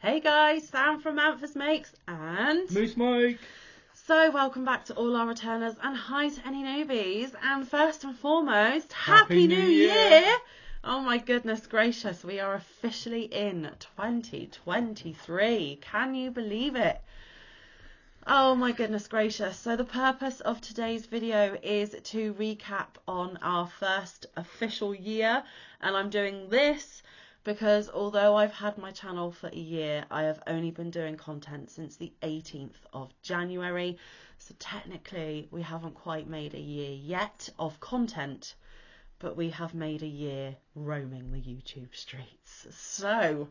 Hey guys, Sam from Manfa's Makes and Moose Mike. So welcome back to all our returners and hi to any newbies, and first and foremost, Happy New Year. Oh my goodness gracious, we are officially in 2023. Can you believe it? Oh my goodness gracious. So the purpose of today's video is to recap on our first official year, and I'm doing this because although I've had my channel for a year, I have only been doing content since the 18th of January. So technically we haven't quite made a year yet of content, but we have made a year roaming the YouTube streets. So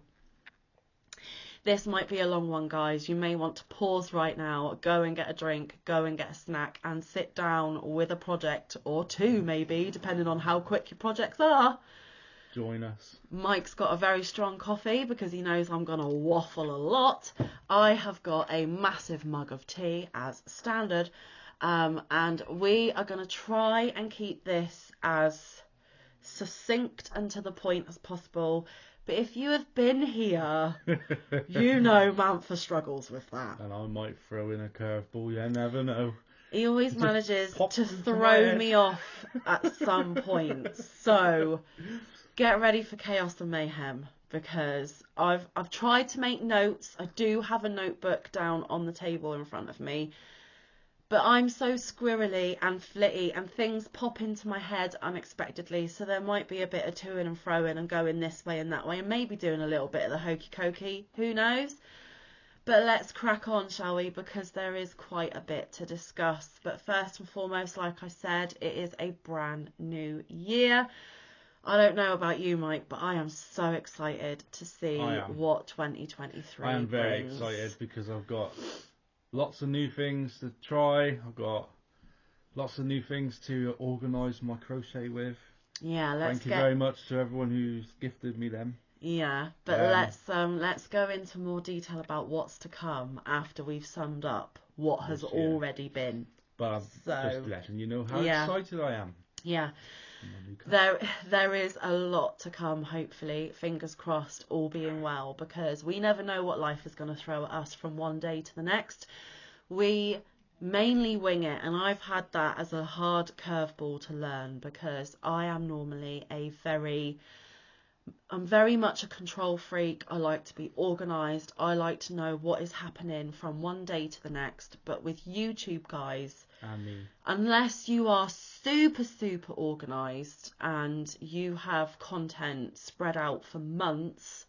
this might be a long one, guys. You may want to pause right now, go and get a drink, go and get a snack, and sit down with a project or two, maybe, depending on how quick your projects are. Join us. Mike's got a very strong coffee because he knows I'm going to waffle a lot. I have got a massive mug of tea as standard. And we are going to try and keep this as succinct and to the point as possible. But if you have been here, you know Manfa struggles with that. And I might throw in a curveball, you never know. He always manages to throw me off at some point. So get ready for chaos and mayhem, because I've tried to make notes. I do have a notebook down on the table in front of me, but I'm so squirrely and flitty and things pop into my head unexpectedly, so there might be a bit of toing and froing and going this way and that way and maybe doing a little bit of the hokey cokey, who knows. But let's crack on, shall we, because there is quite a bit to discuss. But first and foremost, like I said, it is a brand new year. I don't know about you, Mike, but I am so excited to see what 2023 I am very brings. excited because I've got lots of new things to try. I've got lots of new things to organise my crochet with. Yeah, Thank you very much to everyone who's gifted me them. Yeah, but let's go into more detail about what's to come after we've summed up what has already been. But I'm just letting you know how excited I am. Yeah. There is a lot to come, hopefully, fingers crossed, all being well, because we never know what life is going to throw at us from one day to the next. We mainly wing it, and I've had that as a hard curveball to learn, because I am normally I'm very much a control freak. I like to be organised. I like to know what is happening from one day to the next. But with YouTube, guys, unless you are super organised and you have content spread out for months,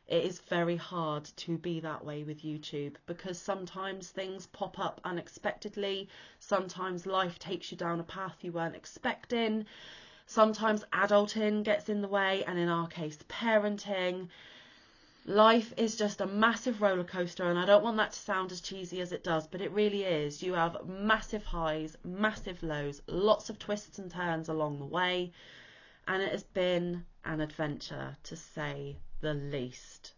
it is very hard to be that way with YouTube, because sometimes things pop up unexpectedly. Sometimes life takes you down a path you weren't expecting. Sometimes adulting gets in the way, and in our case, parenting. Life is just a massive roller coaster, and I don't want that to sound as cheesy as it does, but it really is. You have massive highs, massive lows, lots of twists and turns along the way, and it has been an adventure, to say the least.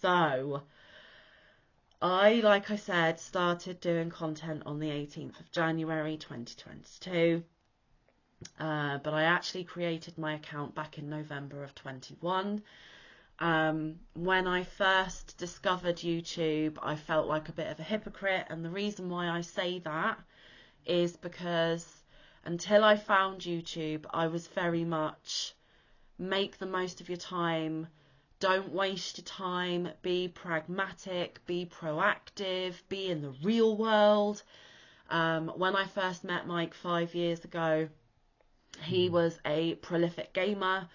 So like I said, started doing content on the 18th of January 2022. But I actually created my account back in November of 21. When I first discovered YouTube, I felt like a bit of a hypocrite, and the reason why I say that is because until I found YouTube, I was very much make the most of your time, don't waste your time, be pragmatic, be proactive, be in the real world. When I first met Mike 5 years ago, he was a prolific gamer.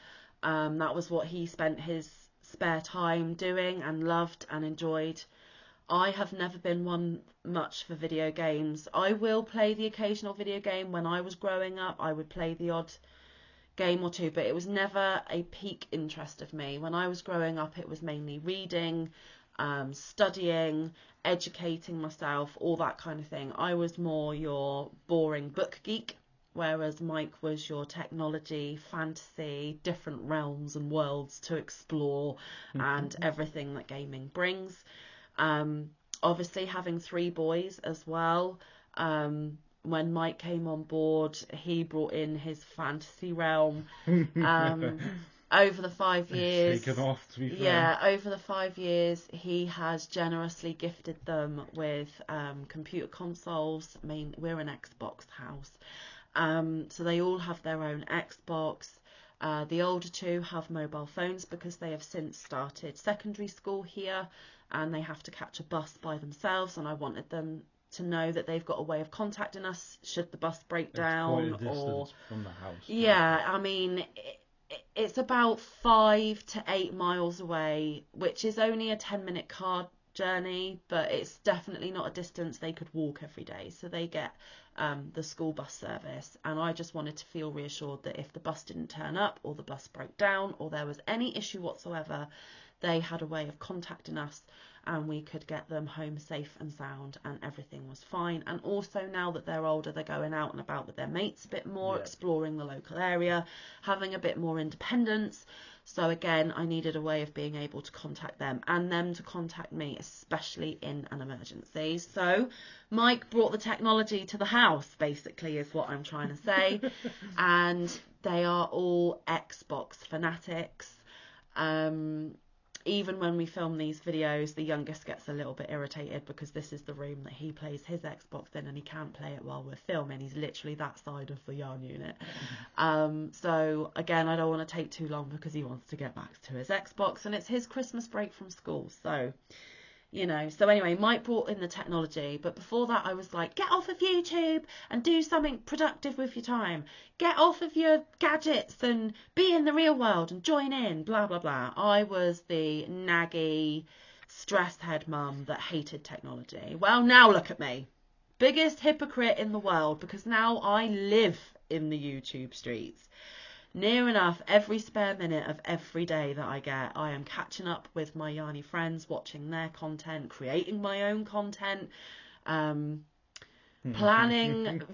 That was what he spent his spare time doing and loved and enjoyed. I have never been one much for video games. I will play the occasional video game. When I was growing up, I would play the odd game or two, but it was never a peak interest of me. When I was growing up, it was mainly reading, studying, educating myself, all that kind of thing. I was more your boring book geek, whereas Mike was your technology, fantasy, different realms and worlds to explore, and everything that gaming brings. Obviously having 3 boys as well. When Mike came on board, he brought in his fantasy realm. over the 5 years, Taken off, to be fair. yeah, over the 5 years, he has generously gifted them with computer consoles. I mean, we're an Xbox house, so they all have their own Xbox. The older two have mobile phones because they have since started secondary school here, and they have to catch a bus by themselves. And I wanted them to know that they've got a way of contacting us should the bus break down. It's quite a distance or from the house. yeah, I mean, it's about 5 to 8 miles away, which is only a 10-minute car journey, but it's definitely not a distance they could walk every day. So they get the school bus service, and I just wanted to feel reassured that if the bus didn't turn up or the bus broke down or there was any issue whatsoever, they had a way of contacting us and we could get them home safe and sound, and everything was fine. And also, now that they're older, they're going out and about with their mates a bit more, exploring the local area, having a bit more independence. So again, I needed a way of being able to contact them and them to contact me, especially in an emergency. So Mike brought the technology to the house, basically, is what I'm trying to say. And they are all Xbox fanatics. Even when we film these videos, the youngest gets a little bit irritated because this is the room that he plays his Xbox in, and he can't play it while we're filming. He's literally that side of the yarn unit. So again, I don't want to take too long because he wants to get back to his Xbox, and it's his Christmas break from school. So, you know, so anyway, Mike brought in the technology, but before that I was like, get off of YouTube and do something productive with your time. Get off of your gadgets and be in the real world and join in, blah, blah, blah. I was the naggy, stressed head mum that hated technology. Well, now look at me. Biggest hypocrite in the world, because now I live in the YouTube streets. Near enough every spare minute of every day that I get, I am catching up with my yarny friends, watching their content, creating my own content, planning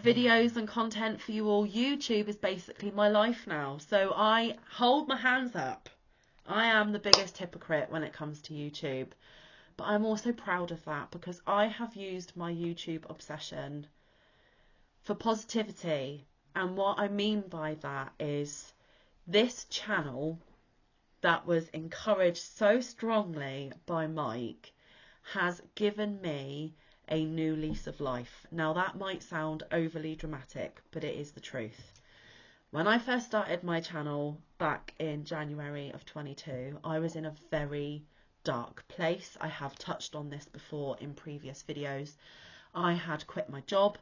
videos and content for you all. YouTube is basically my life now. So I hold my hands up. I am the biggest hypocrite when it comes to YouTube. But I'm also proud of that, because I have used my YouTube obsession for positivity. And what I mean by that is, this channel that was encouraged so strongly by Mike has given me a new lease of life. Now, that might sound overly dramatic, but it is the truth. When I first started my channel back in January of 22, I was in a very dark place. I have touched on this before in previous videos. I had quit my job.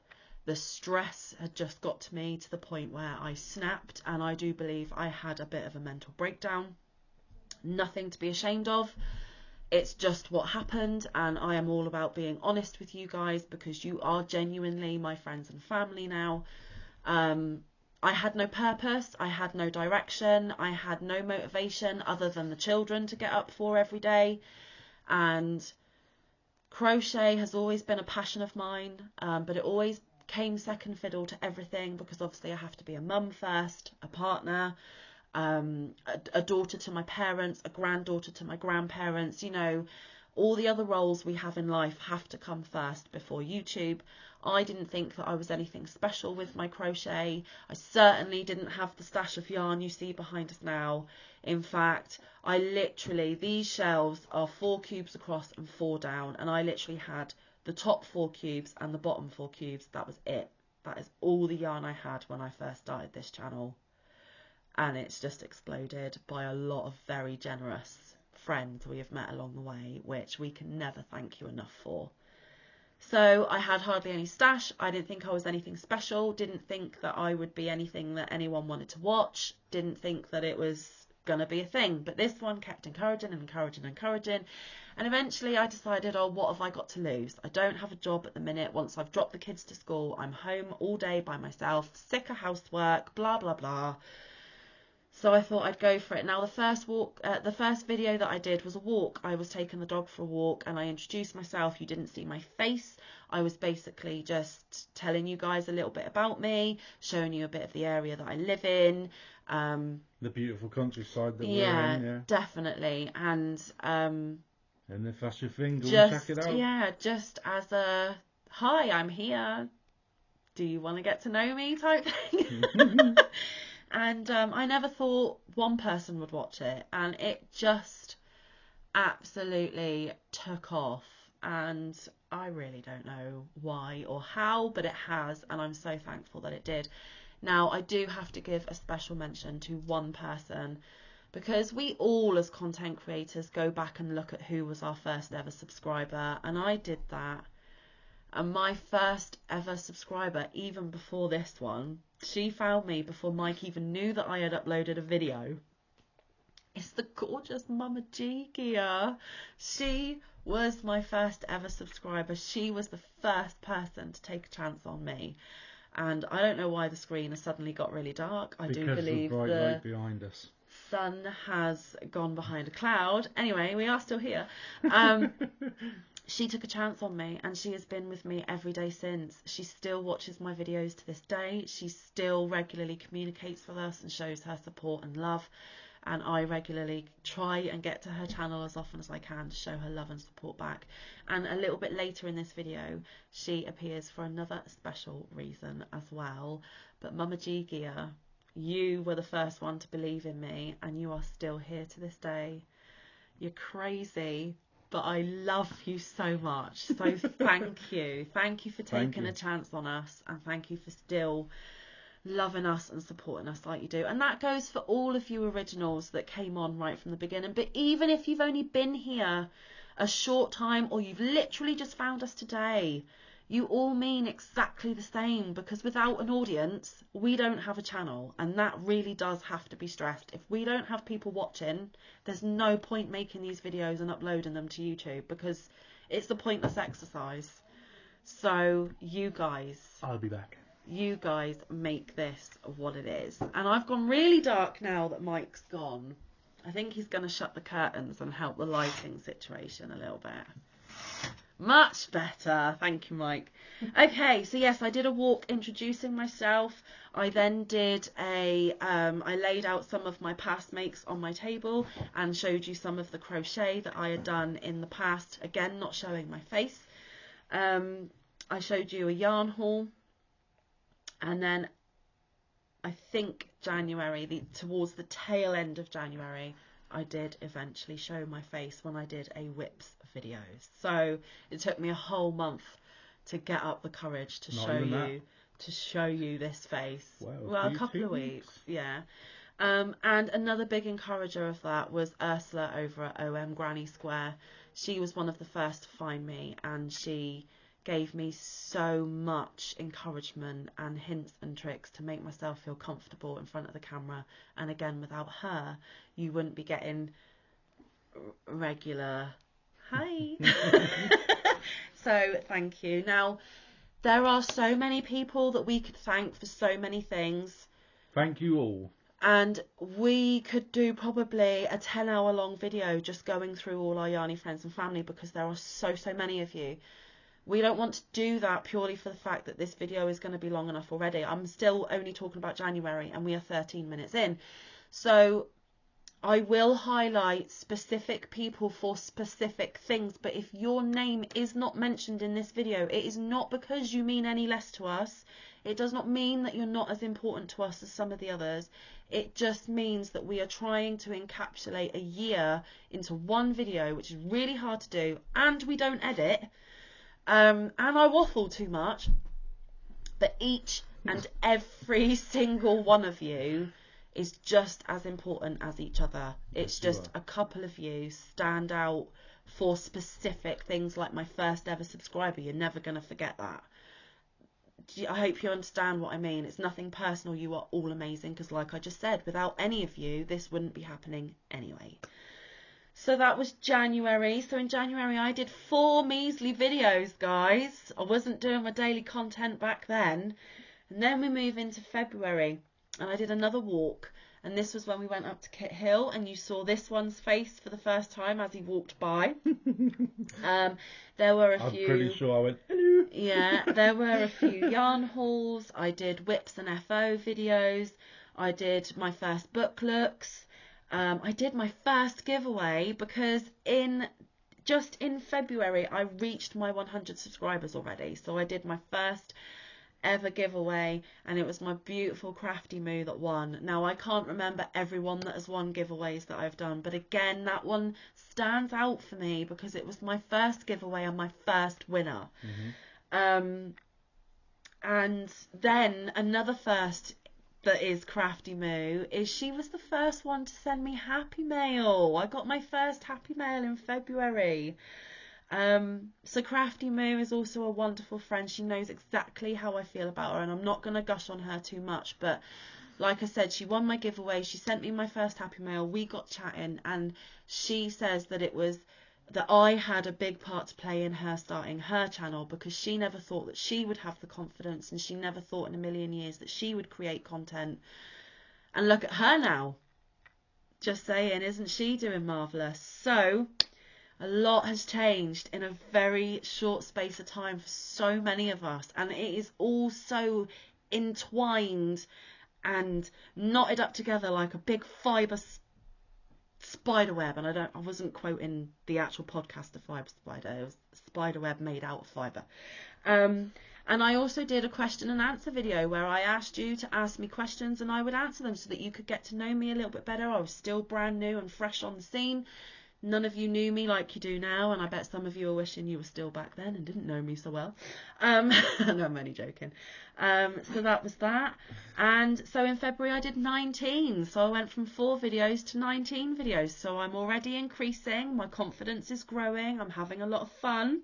The stress had just got to me to the point where I snapped, and I do believe I had a bit of a mental breakdown. Nothing to be ashamed of. It's just what happened, and I am all about being honest with you guys, because you are genuinely my friends and family now. I had no purpose, I had no direction, I had no motivation other than the children to get up for every day. And crochet has always been a passion of mine, but it always came second fiddle to everything, because obviously I have to be a mum first, a partner, a daughter to my parents, a granddaughter to my grandparents. You know, all the other roles we have in life have to come first before YouTube. I didn't think that I was anything special with my crochet. I certainly didn't have the stash of yarn you see behind us now. In fact, I literally, these shelves are 4 cubes across and 4 down, and I literally had the top 4 cubes and the bottom 4 cubes. That was it. That is all the yarn I had when I first started this channel. And it's just exploded by a lot of very generous friends we have met along the way, which we can never thank you enough for. So I had hardly any stash. I didn't think I was anything special. Didn't think that I would be anything that anyone wanted to watch. Didn't think that it was going to be a thing. But this one kept encouraging and encouraging and encouraging. And eventually I decided, oh, what have I got to lose? I don't have a job at the minute. Once I've dropped the kids to school, I'm home all day by myself, sick of housework, blah, blah, blah. So I thought I'd go for it. Now, the first video that I did was a walk. I was taking the dog for a walk, and I introduced myself. You didn't see my face. I was basically just telling you guys a little bit about me, showing you a bit of the area that I live in. The beautiful countryside that we're in. Yeah, definitely. And if that's your thing, go and check it out. Yeah, just as a, hi, I'm here. Do you want to get to know me type thing? And I never thought one person would watch it, and it just absolutely took off. And I really don't know why or how, but it has, and I'm so thankful that it did. Now, I do have to give a special mention to one person, because we all as content creators go back and look at who was our first ever subscriber, and I did that. And my first ever subscriber, even before this one, she found me before Mike even knew that I had uploaded a video. It's the gorgeous Mama Gigia. She was my first ever subscriber. She was the first person to take a chance on me. And I don't know why the screen has suddenly got really dark. I do believe the bright light behind us. Sun has gone behind a cloud. Anyway, we are still here. She took a chance on me, and she has been with me every day since. She still watches my videos to this day. She still regularly communicates with us and shows her support and love. And I regularly try and get to her channel as often as I can to show her love and support back. And a little bit later in this video, she appears for another special reason as well. But Mama Gigia, you were the first one to believe in me, and you are still here to this day. You're crazy, but I love you so much. So thank you. Thank you for taking a chance on us, and thank you for still loving us and supporting us like you do. And that goes for all of you originals that came on right from the beginning. But even if you've only been here a short time, or you've literally just found us today, you all mean exactly the same, because without an audience, we don't have a channel. And that really does have to be stressed. If we don't have people watching, there's no point making these videos and uploading them to YouTube, because it's a pointless exercise. So you guys, I'll be back. You guys make this what it is. And I've gone really dark now that Mike's gone. I think he's going to shut the curtains and help the lighting situation a little bit. Much better. Thank you, Mike. Okay, so yes, I did a walk introducing myself. I then did I laid out some of my past makes on my table and showed you some of the crochet that I had done in the past. Again, not showing my face. I showed you a yarn haul. And then I think January, towards the tail end of January, I did eventually show my face when I did a whips video. So it took me a whole month to get up the courage to show you this face. Well, a couple of weeks, yeah. And another big encourager of that was Ursula over at OM Granny Square. She was one of the first to find me, and she gave me so much encouragement and hints and tricks to make myself feel comfortable in front of the camera. And again, without her, you wouldn't be getting regular hi. So thank you. Now, there are so many people that we could thank for so many things. Thank you all. And we could do probably a 10-hour long video just going through all our Yarny friends and family, because there are so many of you. We don't want to do that purely for the fact that this video is going to be long enough already. I'm still only talking about January, and we are 13 minutes in. So I will highlight specific people for specific things, but if your name is not mentioned in this video, it is not because you mean any less to us. It does not mean that you're not as important to us as some of the others. It just means that we are trying to encapsulate a year into one video, which is really hard to do, and we don't edit. And I waffle too much, but each and every single one of you is just as important as each other. It's just a couple of you stand out for specific things, like my first ever subscriber. You're never going to forget that. I hope you understand what I mean. It's nothing personal. You are all amazing, because like I just said, without any of you, this wouldn't be happening anyway. So that was January. So in January I did 4 measly videos, guys. I wasn't doing my daily content back then. And then we move into February, and I did another walk. And this was when we went up to Kit Hill, and you saw this one's face for the first time as he walked by. There were a few... I'm pretty sure I went, hello. Yeah, there were a few yarn hauls. I did whips and FO videos. I did my first book looks. I did my first giveaway, because just in February I reached my 100 subscribers already. So I did my first ever giveaway, and it was my beautiful Crafty Moo that won. Now, I can't remember everyone that has won giveaways that I've done, but again, that one stands out for me because it was my first giveaway and my first winner. And then another first that is Crafty Moo is she was the first one to send me Happy Mail. I got my first Happy Mail in February. So Crafty Moo is also a wonderful friend. She knows exactly how I feel about her, and I'm not going to gush on her too much, but like I said, she won my giveaway. She sent me my first Happy Mail. We got chatting, and she says that it was that I had a big part to play in her starting her channel, because she never thought that she would have the confidence, and she never thought in a million years that she would create content. And look at her now. Just saying, isn't she doing marvellous? So a lot has changed in a very short space of time for so many of us, and it is all so entwined and knotted up together like a big fibre spider web. And I wasn't quoting the actual podcast of Fibre Spider, it was spider web made out of fibre. And I also did a question and answer video where I asked you to ask me questions and I would answer them so that you could get to know me a little bit better. I was still brand new and fresh on the scene. None of you knew me like you do now, and I bet some of you are wishing you were still back then and didn't know me so well. No, I'm only joking. So that was that. And so in February I did 19. So I went from 4 videos to 19 videos. So I'm already increasing. My confidence is growing. I'm having a lot of fun.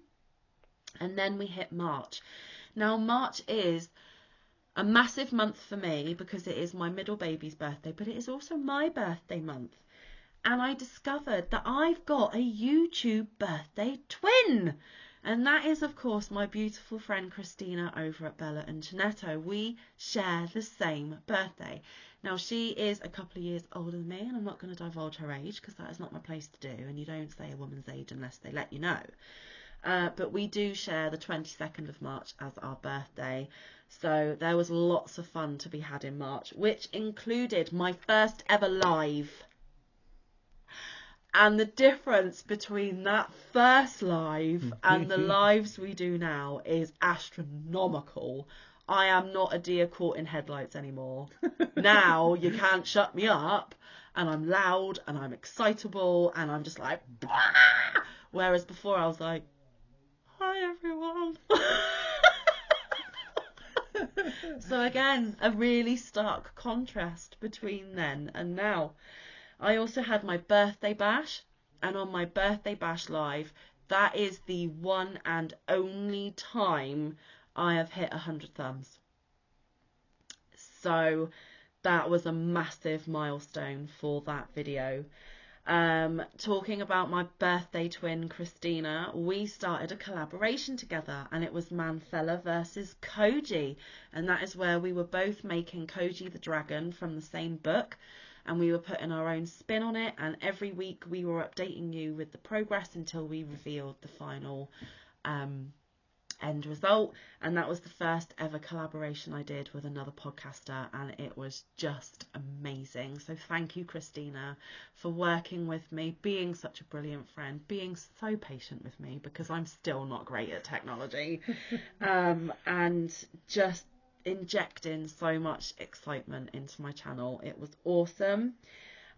And then we hit March. Now, March is a massive month for me because it is my middle baby's birthday, but it is also my birthday month. And I discovered that I've got a YouTube birthday twin. And that is, of course, my beautiful friend Christina over at Bella and Janetto. We share the same birthday. Now, she is a couple of years older than me, and I'm not going to divulge her age because that is not my place to do. And you don't say a woman's age unless they let you know. But we do share the 22nd of March as our birthday. So there was lots of fun to be had in March, which included my first ever live. And the difference between that first live and the lives we do now is astronomical. I am not a deer caught in headlights anymore. Now you can't shut me up, and I'm loud and I'm excitable and I'm just like, bah! Whereas before I was like, hi everyone. So again, a really stark contrast between then and now. I also had my birthday bash, and on my birthday bash live, that is the one and only time I have hit 100 thumbs. So that was a massive milestone for that video. Talking about my birthday twin Christina, we started a collaboration together, and it was Manfa versus Koji, and that is where we were both making Koji the dragon from the same book, and we were putting our own spin on it, and every week we were updating you with the progress until we revealed the final end result. And that was the first ever collaboration I did with another podcaster, and it was just amazing. So thank you, Christina, for working with me, being such a brilliant friend, being so patient with me because I'm still not great at technology, and just injecting so much excitement into my channel. It was awesome.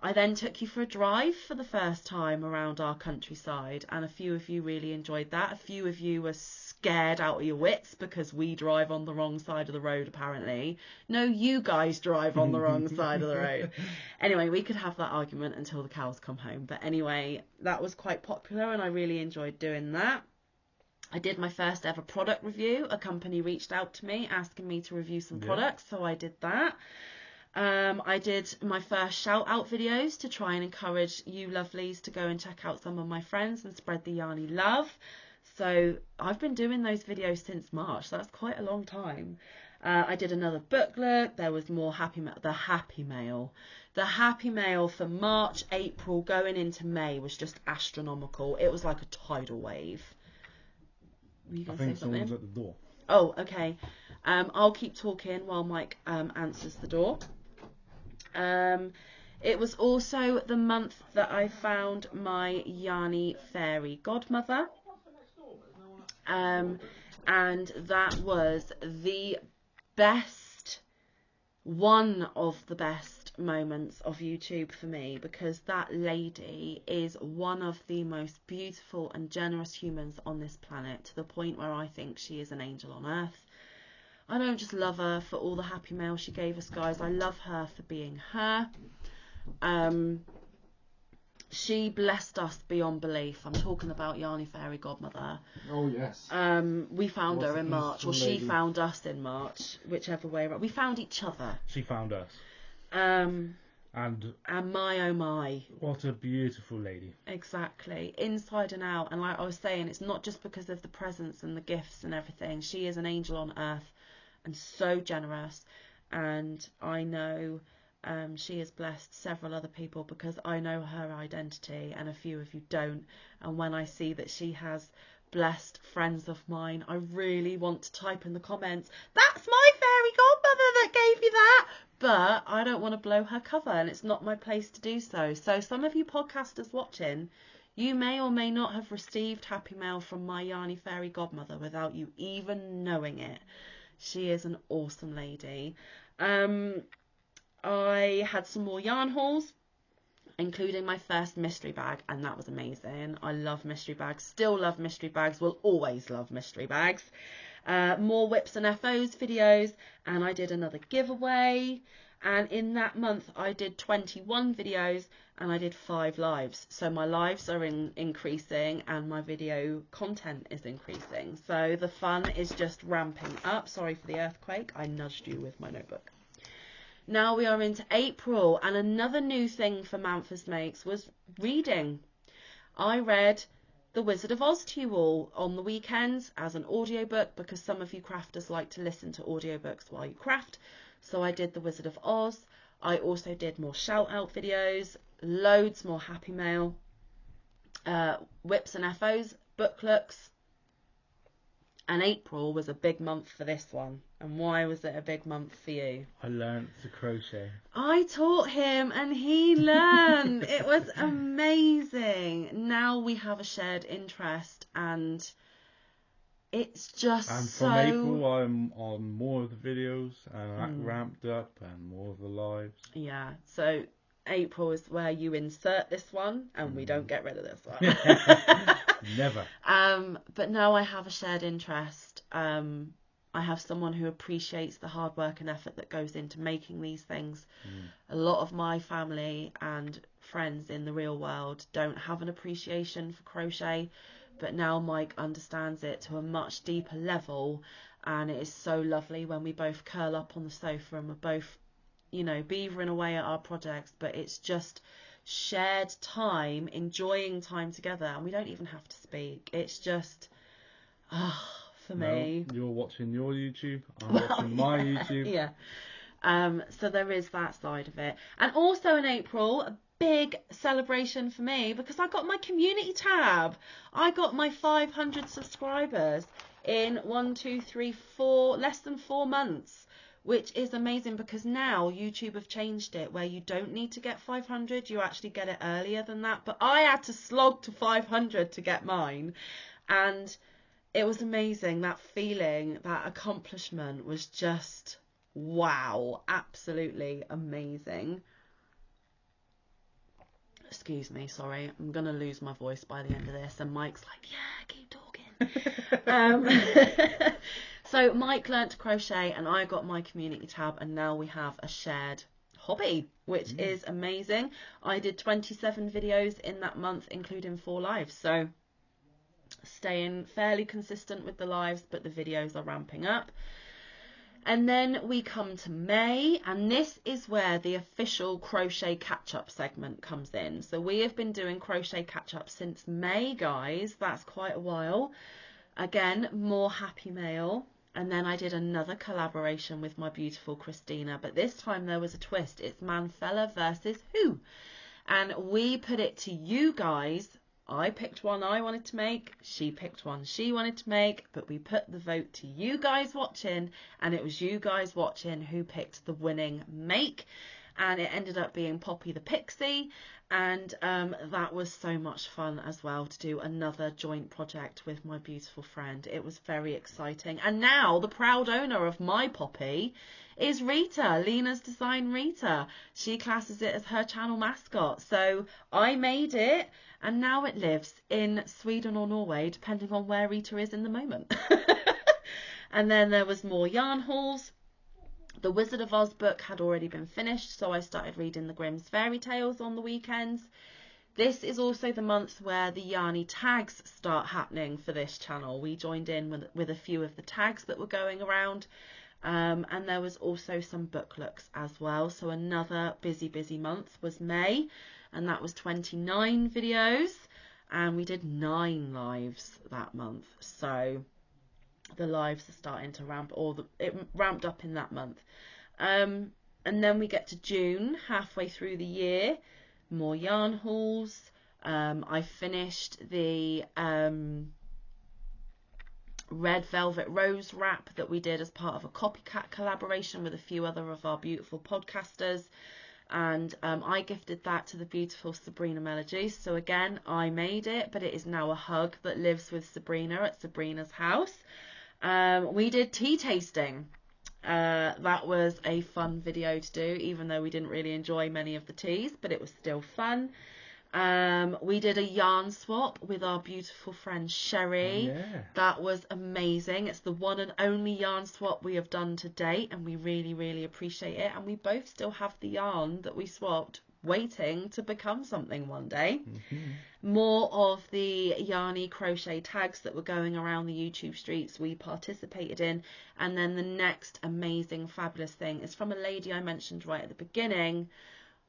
I then took you for a drive for the first time around our countryside, and a few of you really enjoyed that. A few of you were scared out of your wits because we drive on the wrong side of the road, apparently. No, you guys drive on the wrong side of the road. Anyway, we could have that argument until the cows come home. But anyway, that was quite popular and I really enjoyed doing that. I did my first ever product review. A company reached out to me asking me to review some products, so I did that. I did my first shout out videos to try and encourage you lovelies to go and check out some of my friends and spread the Yarny love. So I've been doing those videos since March. That's quite a long time. I did another booklet. There was more the Happy Mail. The Happy Mail for March, April, going into May was just astronomical. It was like a tidal wave. Were you going to say something? Someone's at the door. Oh, okay. I'll keep talking while Mike answers the door. It was also the month that I found my Yarny fairy godmother. And that was the one of the best moments of YouTube for me, because that lady is one of the most beautiful and generous humans on this planet, to the point where I think she is an angel on earth. I don't just love her for all the happy mail she gave us, guys. I love her for being her. She blessed us beyond belief. I'm talking about Yarny Fairy Godmother. Oh, yes. We found her in March, or she lady. found us in March, whichever way around. We found each other. She found us. And my oh my. What a beautiful lady. Exactly. Inside and out. And like I was saying, it's not just because of the presents and the gifts and everything. She is an angel on earth and so generous. And I know she has blessed several other people, because I know her identity and a few of you don't. And when I see that she has blessed friends of mine, I really want to type in the comments, "That's my fairy godmother that gave you that!" But I don't want to blow her cover, and it's not my place to do so. So some of you podcasters watching, you may or may not have received happy mail from my Yarny Fairy Godmother without you even knowing it. She is an awesome lady. I had some more yarn hauls, including my first mystery bag, and that was amazing. I love mystery bags, still love mystery bags, will always love mystery bags. More whips and FOs videos, and I did another giveaway. And in that month I did 21 videos and I did 5 lives. So my lives are increasing and my video content is increasing. So the fun is just ramping up. Sorry for the earthquake, I nudged you with my notebook. Now we are into April, and another new thing for Manfa's Makes was reading. I read The Wizard of Oz to you all on the weekends as an audiobook, because some of you crafters like to listen to audiobooks while you craft. So I did The Wizard of Oz. I also did more shout out videos, loads more happy mail, whips and FOs, book looks. And April was a big month for this one. And why was it a big month for you? I learned to crochet. I taught him and he learned. It was amazing. Now we have a shared interest, and it's just and so... from April I'm on more of the videos, and that ramped up, and more of the lives. Yeah, so April is where you insert this one, and we don't get rid of this one. Never. But now I have a shared interest. I have someone who appreciates the hard work and effort that goes into making these things. A lot of my family and friends in the real world don't have an appreciation for crochet, but now Mike understands it to a much deeper level, and it is so lovely when we both curl up on the sofa and we're both, you know, beavering away at our projects, but it's just shared time, enjoying time together, and we don't even have to speak. It's just for me. You're watching your YouTube, I'm watching my YouTube. Yeah. So there is that side of it. And also in April, a big celebration for me, because I got my community tab. I got my 500 subscribers in less than 4 months. Which is amazing, because now YouTube have changed it where you don't need to get 500, you actually get it earlier than that. But I had to slog to 500 to get mine, and it was amazing. That feeling, that accomplishment was just wow, absolutely amazing. Excuse me, sorry, I'm gonna lose my voice by the end of this, and Mike's like, yeah, keep talking. So Mike learnt to crochet and I got my community tab, and now we have a shared hobby, which is amazing. I did 27 videos in that month, including 4 lives, so staying fairly consistent with the lives, but the videos are ramping up. And then we come to May, and this is where the official crochet catch-up segment comes in. So we have been doing crochet catch-up since May, guys. That's quite a while. Again, more happy mail. And then I did another collaboration with my beautiful Christina, but this time there was a twist. It's Manfa versus who? And we put it to you guys. I picked one I wanted to make, she picked one she wanted to make, but we put the vote to you guys watching, and it was you guys watching who picked the winning make. and it ended up being Poppy the Pixie, and that was so much fun as well to do another joint project with my beautiful friend. It was very exciting. And now the proud owner of my Poppy is Rita, Lena's Design Rita. She classes it as her channel mascot. So I made it, and now it lives in Sweden or Norway, depending on where Rita is in the moment. And then there was more yarn hauls. The Wizard of Oz book had already been finished, so I started reading the Grimm's fairy tales on the weekends. This is also the month where the Yarny tags start happening for this channel. We joined in with a few of the tags that were going around, and there was also some book looks as well. So another busy month was May, and that was 29 videos, and we did 9 lives that month. So the lives are starting to ramp, it ramped up in that month. And then we get to June, halfway through the year, more yarn hauls. I finished the Red Velvet Rose wrap that we did as part of a copycat collaboration with a few other of our beautiful podcasters. And I gifted that to the beautiful Sabrina Melody. So again, I made it, but it is now a hug that lives with Sabrina at Sabrina's house. We did tea tasting. That was a fun video to do, even though we didn't really enjoy many of the teas, but it was still fun. We did a yarn swap with our beautiful friend Sherry. Oh, yeah. That was amazing. It's the one and only yarn swap we have done to date, and we really appreciate it. And we both still have the yarn that we swapped waiting to become something one day. More of the yarny crochet tags that were going around the YouTube streets we participated in. And then the next amazing fabulous thing is from a lady I mentioned right at the beginning.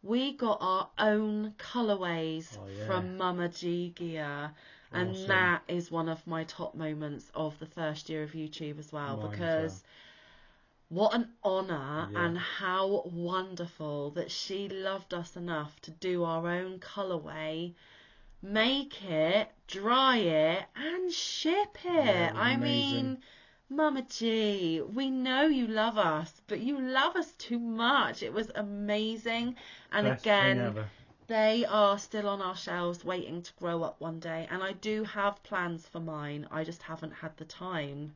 We got our own colourways from Mama G Gear, and Awesome. that is one of my top moments of the first year of YouTube as well. Mine because as what an honour and how wonderful that she loved us enough to do our own colourway, make it, dry it and ship it. Yeah, I amazing. mean, Mama G, we know you love us, but you love us too much. It was amazing. And Best again, thing ever. they are still on our shelves waiting to grow up one day. And I do have plans for mine. I just haven't had the time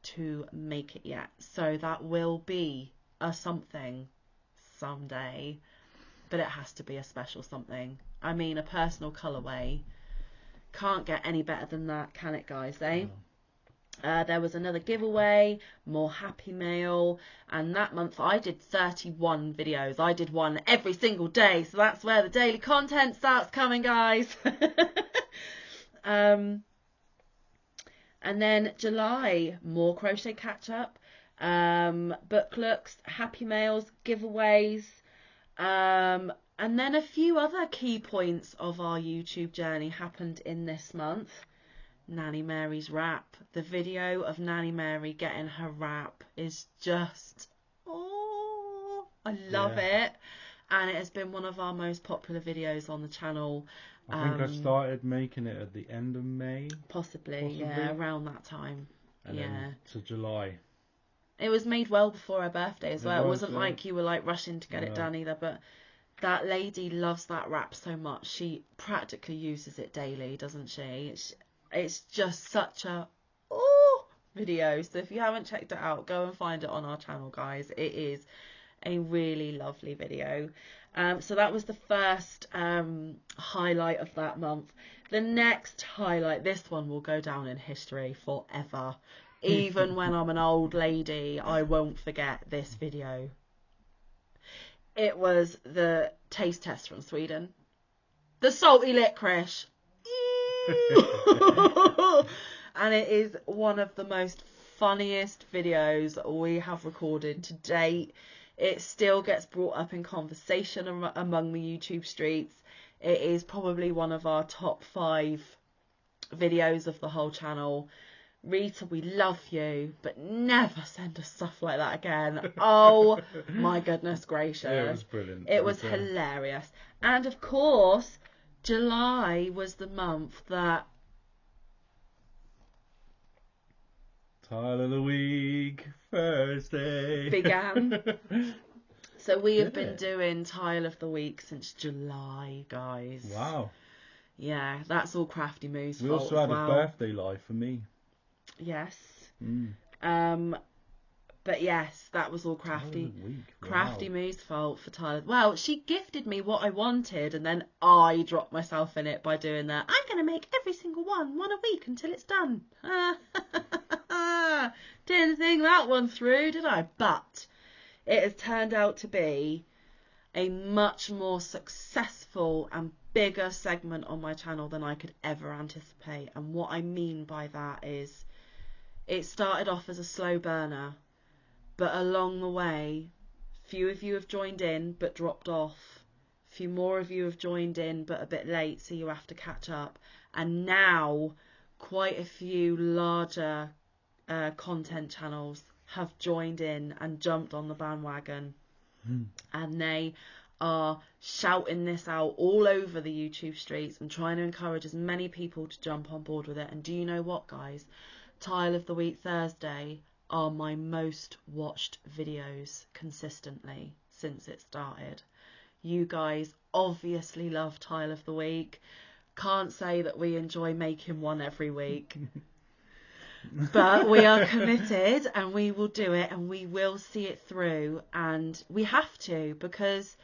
to make it yet. So that will be a something someday. But it has to be a special something. I mean, a personal colourway. Can't get any better than that, can it, guys, eh? There was another giveaway, more Happy Mail, and that month I did 31 videos. I did one every single day, so that's where the daily content starts coming, guys. And then July, more crochet catch-up, book looks, Happy Mails, giveaways, and then a few other key points of our YouTube journey happened in this month. Nanny Mary's wrap. The video of Nanny Mary getting her wrap is just, oh, I love it. And it has been one of our most popular videos on the channel. I think I started making it at the end of May. Possibly. Yeah, around that time. And then to July. It was made well before her birthday as well. It wasn't like you were like rushing to get it done either, but that lady loves that wrap so much. She practically uses it daily, doesn't she? It's just such a video. So if you haven't checked it out, go and find it on our channel, guys. It is a really lovely video. So that was the first highlight of that month. The next highlight, this one will go down in history forever. Even when I'm an old lady, I won't forget this video. It was the taste test from Sweden. The salty licorice. And it is one of the most funniest videos we have recorded to date. It still gets brought up in conversation among the YouTube streets. It is probably one of our top 5 videos of the whole channel. Rita, we love you, but never send us stuff like that again. Oh my goodness gracious. It was brilliant. It was hilarious. And of course, July was the month that Title of the week, Thursday, began. So we have Did been it? doing Tile of the Week since July, guys. Wow. Yeah, that's all Crafty Moo's We fault also as had well. a birthday live for me. Yes. Mm. But yes, that was all Tile of Crafty. the week. Crafty Wow. Moo's fault for Tyler. Well, she gifted me what I wanted, and then I dropped myself in it by doing that. I'm going to make every single one a week until it's done. Didn't think that one through, did I? But it has turned out to be a much more successful and bigger segment on my channel than I could ever anticipate. And what I mean by that is it started off as a slow burner, but along the way, few of you have joined in but dropped off. A few more of you have joined in but a bit late, so you have to catch up. And now quite a few larger content channels have joined in and jumped on the bandwagon. And they are shouting this out all over the YouTube streets and trying to encourage as many people to jump on board with it. And do you know what, guys? Tile of the Week Thursday are my most watched videos consistently since it started. You guys obviously love Tile of the Week. Can't say that we enjoy making one every week. But we are committed and we will do it and we will see it through, and we have to, because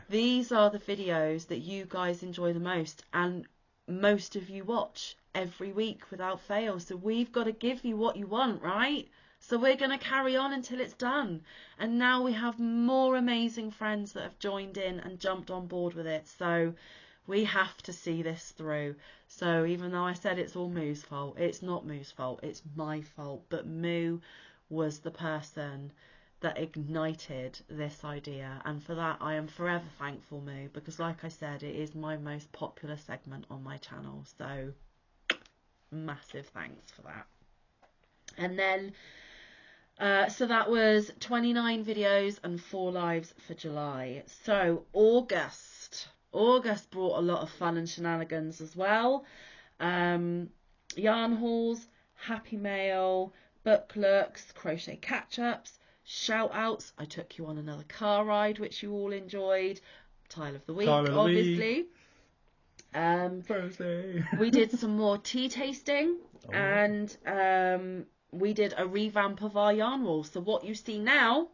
these are the videos that you guys enjoy the most and most of you watch every week without fail. So we've got to give you what you want, right? So we're going to carry on until it's done. And now we have more amazing friends that have joined in and jumped on board with it. So we have to see this through. So even though I said it's all Moo's fault, it's not Moo's fault, it's my fault. But Moo was the person that ignited this idea, and for that I am forever thankful, Moo, because like I said, it is my most popular segment on my channel. So massive thanks for that. And then so that was 29 videos and 4 lives for July. So August brought a lot of fun and shenanigans as well. Yarn hauls, happy mail, book looks, crochet catch-ups, shout outs. I took you on another car ride, which you all enjoyed. Tile of the Week, obviously. Thursday. We did some more tea tasting, and we did a revamp of our yarn wall. So what you see now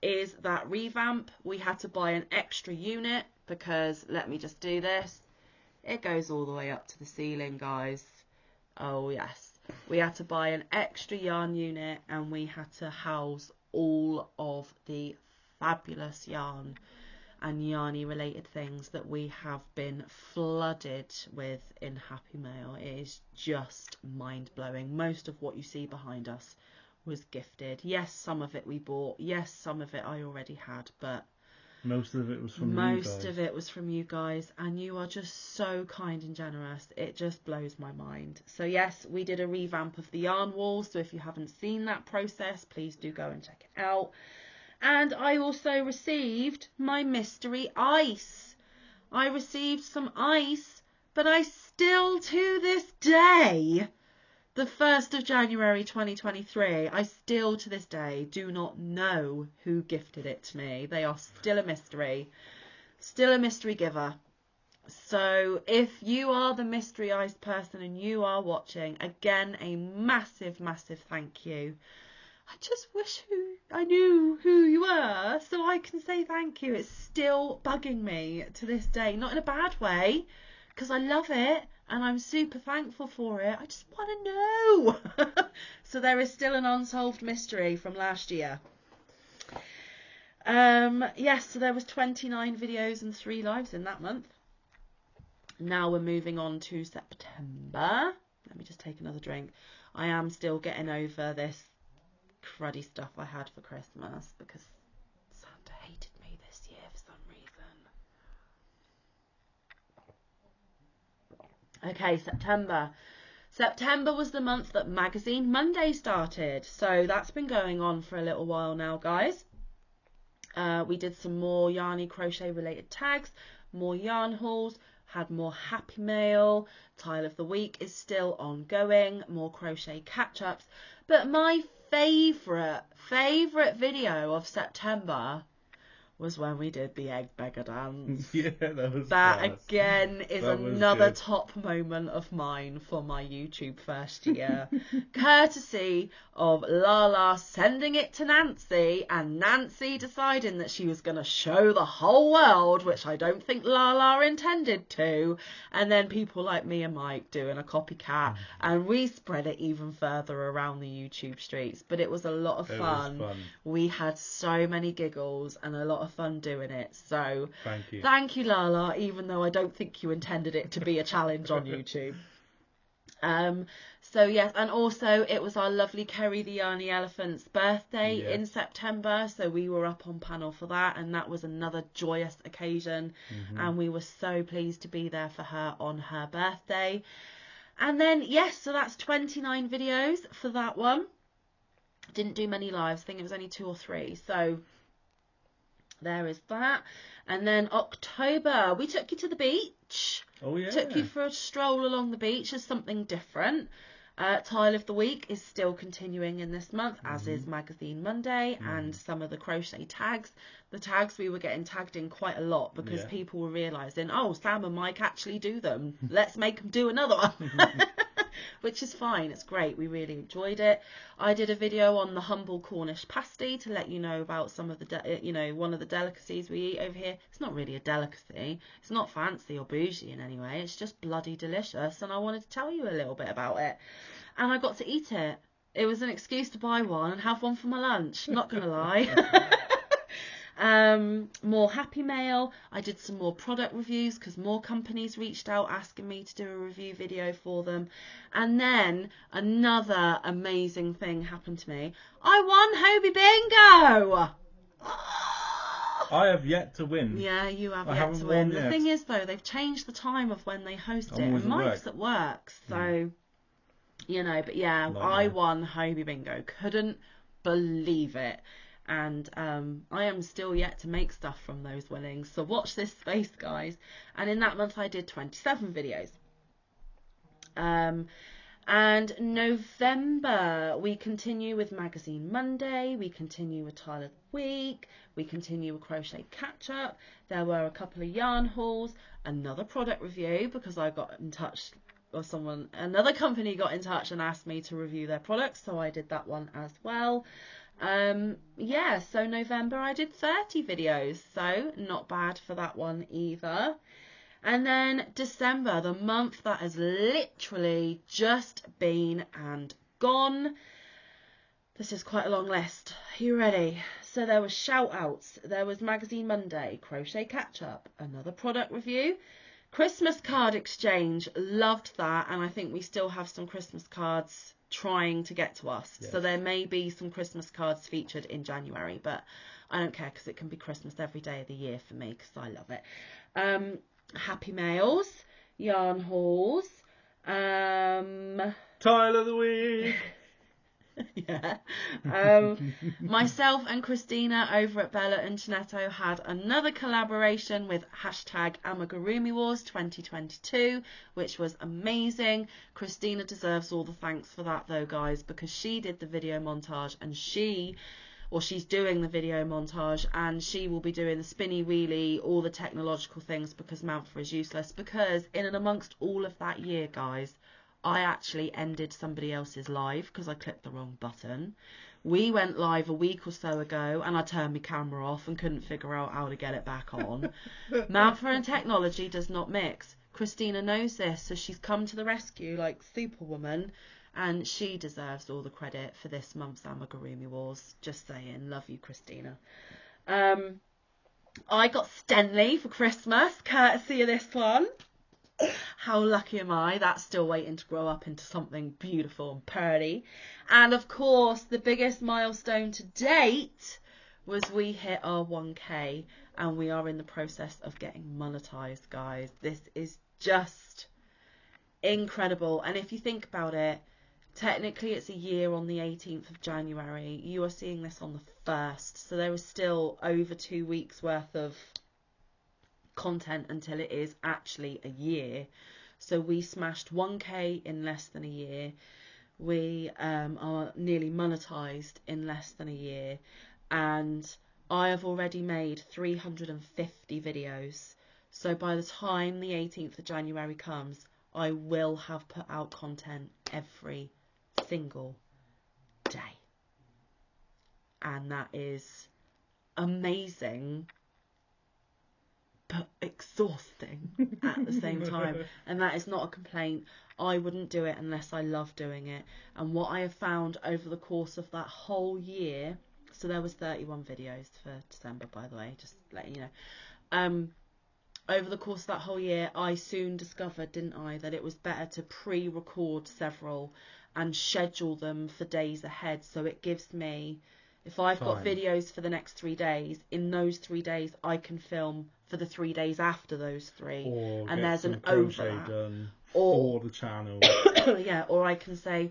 is that revamp. We had to buy an extra unit because, let me just do this, it goes all the way up to the ceiling, guys. Oh yes, we had to buy an extra yarn unit and we had to house all of the fabulous yarn and yarny related things that we have been flooded with in Happy Mail. It is just mind-blowing. Most of what you see behind us was gifted. Yes, some of it we bought. Yes, some of it I already had, but most of it was from you guys. Most of it was from you guys, and you are just so kind and generous. It just blows my mind. So yes, we did a revamp of the yarn wall, so if you haven't seen that process, please do go and check it out. And I also received my mystery ice. I received some ice, but I still, to this day, the 1st of January 2023, I still to this day do not know who gifted it to me. They are still a mystery. Still a mystery giver. So if you are the mystery ice person and you are watching, again, a massive, massive thank you. I just wish I knew who you were so I can say thank you. It's still bugging me to this day. Not in a bad way, because I love it and I'm super thankful for it. I just want to know. So there is still an unsolved mystery from last year. Yes, so there was 29 videos and 3 lives in that month. Now we're moving on to September. Let me just take another drink. I am still getting over this cruddy stuff I had for Christmas because Santa hated me this year for some reason. Okay, September. September was the month that Magazine Monday started, so that's been going on for a little while now, guys. We did some more yarny crochet related tags, more yarn hauls, had more happy mail, Tile of the Week is still ongoing, more crochet catch-ups, but my favourite video of September was when we did the egg beggar dance. Yeah, that was That class. again is That was another good. top moment of mine for my YouTube first year. Courtesy of Lala sending it to Nancy and Nancy deciding that she was going to show the whole world, which I don't think Lala intended to, and then people like me and Mike doing a copycat, and we spread it even further around the YouTube streets. But it was a lot of fun. It was fun. We had so many giggles and a lot of fun doing it. So Thank you. thank you, Lala, even though I don't think you intended it to be a challenge on YouTube. So yes, and also it was our lovely Kerry the Yarny Elephant's birthday in September, so we were up on panel for that, and that was another joyous occasion, and we were so pleased to be there for her on her birthday. And then yes, so that's 29 videos for that one. Didn't do many lives, I think it was only 2 or 3, so there is that. And then October, we took you to the beach. Oh yeah. Took you for a stroll along the beach as something different. Tile of the Week is still continuing in this month, as is Magazine Monday and some of the crochet tags. The tags, we were getting tagged in quite a lot because people were realising, oh, Sam and Mike actually do them. Let's make them do another one. Which is fine. It's great. We really enjoyed it. I did a video on the humble Cornish pasty to let you know about some of the, one of the delicacies we eat over here. It's not really a delicacy. It's not fancy or bougie in any way. It's just bloody delicious, and I wanted to tell you a little bit about it. And I got to eat it. It was an excuse to buy one and have one for my lunch. Not gonna lie. More Happy Mail. I did some more product reviews because more companies reached out asking me to do a review video for them. And then another amazing thing happened to me. I won Hobie Bingo! I have yet to win. Yeah, you have I yet haven't to win. won The yet. thing is, though, they've changed the time of when they host I'm it. always And at Mike's work. at work, so, but yeah, Nightmare. I won Hobie Bingo. Couldn't believe it. And I am still yet to make stuff from those winnings. So watch this space, guys. And in that month, I did 27 videos. And November, we continue with Magazine Monday, we continue with Tile of the Week, we continue with Crochet Catch-Up, there were a couple of yarn hauls, another product review because I got in touch, or another company got in touch and asked me to review their products, so I did that one as well. So November I did 30 videos, so not bad for that one either. And then December, the month that has literally just been and gone. This is quite a long list. Are you ready? So there was shout outs. There was Magazine Monday, Crochet Catch Up, another product review, Christmas card exchange. Loved that. And I think we still have some Christmas cards trying to get to us. Yes. So there may be some Christmas cards featured in January, but I don't care because it can be Christmas every day of the year for me because I love it. Happy Mails, yarn hauls, Tile of the Week. yeah. Myself and Christina over at Bella and Janetto had another collaboration with hashtag Amigurumi Wars 2022, which was amazing. Christina deserves all the thanks for that though, guys, because she did the video montage and she's doing the video montage, and she will be doing the spinny wheelie, all the technological things, because Manfa is useless. Because in and amongst all of that year, guys, I actually ended somebody else's live because I clicked the wrong button. We went live a week or so ago and I turned my camera off and couldn't figure out how to get it back on. Manfa and technology does not mix. Christina knows this, so she's come to the rescue like Superwoman. And she deserves all the credit for this month's Amigurumi Wars. Just saying. Love you, Christina. I got Stenley for Christmas, courtesy of this one. How lucky am I? That's still waiting to grow up into something beautiful and pretty. And of course, the biggest milestone to date was we hit our 1K. And we are in the process of getting monetized, guys. This is just incredible. And if you think about it, technically it's a year on the 18th of January. You are seeing this on the 1st. So there is still over 2 weeks worth of content until it is actually a year. So we smashed 1K in less than a year. We are nearly monetized in less than a year. And I have already made 350 videos. So by the time the 18th of January comes, I will have put out content every single day. And that is amazing, but exhausting at the same time. And that is not a complaint. I wouldn't do it unless I love doing it. And what I have found over the course of that whole year, so there was 31 videos for December, by the way, just letting you know. Over the course of that whole year, I soon discovered, didn't I, that it was better to pre-record several and schedule them for days ahead. So it gives me, if I've got videos for the next 3 days, in those 3 days I can film for the 3 days after those three. Or and get there's some an crochet overlap. done Or, for the channel. yeah, or I can say,